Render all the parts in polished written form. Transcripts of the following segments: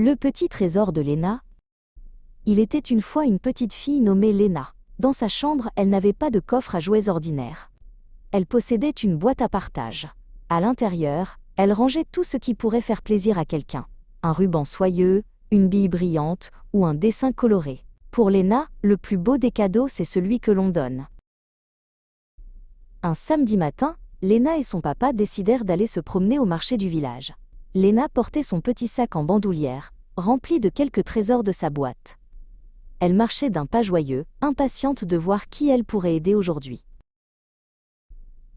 Le petit trésor de Léna. Il était une fois une petite fille nommée Léna. Dans sa chambre, elle n'avait pas de coffre à jouets ordinaire. Elle possédait une boîte à partage. À l'intérieur, elle rangeait tout ce qui pourrait faire plaisir à quelqu'un. Un ruban soyeux, une bille brillante ou un dessin coloré. Pour Léna, le plus beau des cadeaux, c'est celui que l'on donne. Un samedi matin, Léna et son papa décidèrent d'aller se promener au marché du village. Léna portait son petit sac en bandoulière, rempli de quelques trésors de sa boîte. Elle marchait d'un pas joyeux, impatiente de voir qui elle pourrait aider aujourd'hui.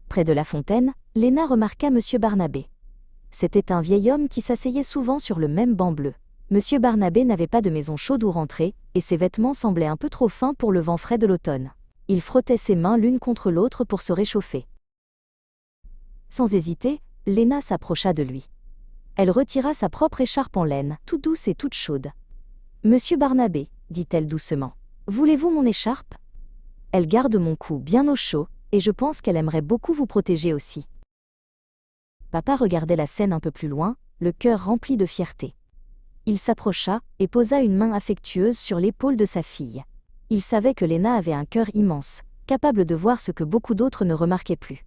Près de la fontaine, Léna remarqua Monsieur Barnabé. C'était un vieil homme qui s'asseyait souvent sur le même banc bleu. Monsieur Barnabé n'avait pas de maison chaude où rentrer, et ses vêtements semblaient un peu trop fins pour le vent frais de l'automne. Il frottait ses mains l'une contre l'autre pour se réchauffer. Sans hésiter, Léna s'approcha de lui. Elle retira sa propre écharpe en laine, toute douce et toute chaude. « Monsieur Barnabé, dit-elle doucement, voulez-vous mon écharpe ? Elle garde mon cou bien au chaud, et je pense qu'elle aimerait beaucoup vous protéger aussi. » Papa regardait la scène un peu plus loin, le cœur rempli de fierté. Il s'approcha et posa une main affectueuse sur l'épaule de sa fille. Il savait que Léna avait un cœur immense, capable de voir ce que beaucoup d'autres ne remarquaient plus.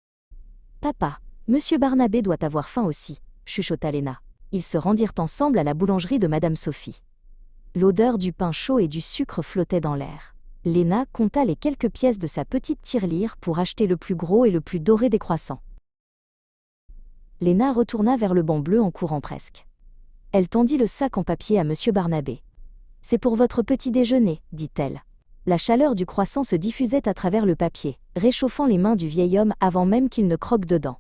« Papa, Monsieur Barnabé doit avoir faim aussi, » chuchota Léna. Ils se rendirent ensemble à la boulangerie de Madame Sophie. L'odeur du pain chaud et du sucre flottait dans l'air. Léna compta les quelques pièces de sa petite tirelire pour acheter le plus gros et le plus doré des croissants. Léna retourna vers le banc bleu en courant presque. Elle tendit le sac en papier à Monsieur Barnabé. « C'est pour votre petit déjeuner, » dit-elle. La chaleur du croissant se diffusait à travers le papier, réchauffant les mains du vieil homme avant même qu'il ne croque dedans.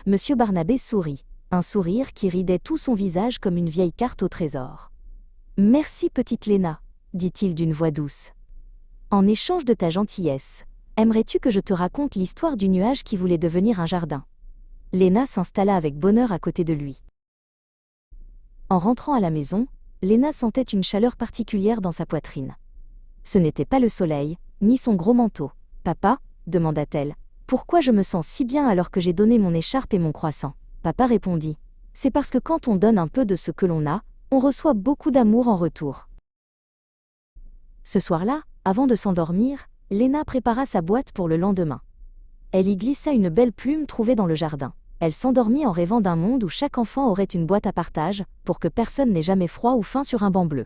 Monsieur Barnabé sourit, un sourire qui ridait tout son visage comme une vieille carte au trésor. « Merci petite Léna, » dit-il d'une voix douce. « En échange de ta gentillesse, aimerais-tu que je te raconte l'histoire du nuage qui voulait devenir un jardin ?» Léna s'installa avec bonheur à côté de lui. En rentrant à la maison, Léna sentait une chaleur particulière dans sa poitrine. Ce n'était pas le soleil, ni son gros manteau. « Papa, » demanda-t-elle, « pourquoi je me sens si bien alors que j'ai donné mon écharpe et mon croissant ?» Papa répondit, « C'est parce que quand on donne un peu de ce que l'on a, on reçoit beaucoup d'amour en retour. » Ce soir-là, avant de s'endormir, Léna prépara sa boîte pour le lendemain. Elle y glissa une belle plume trouvée dans le jardin. Elle s'endormit en rêvant d'un monde où chaque enfant aurait une boîte à partage, pour que personne n'ait jamais froid ou faim sur un banc bleu.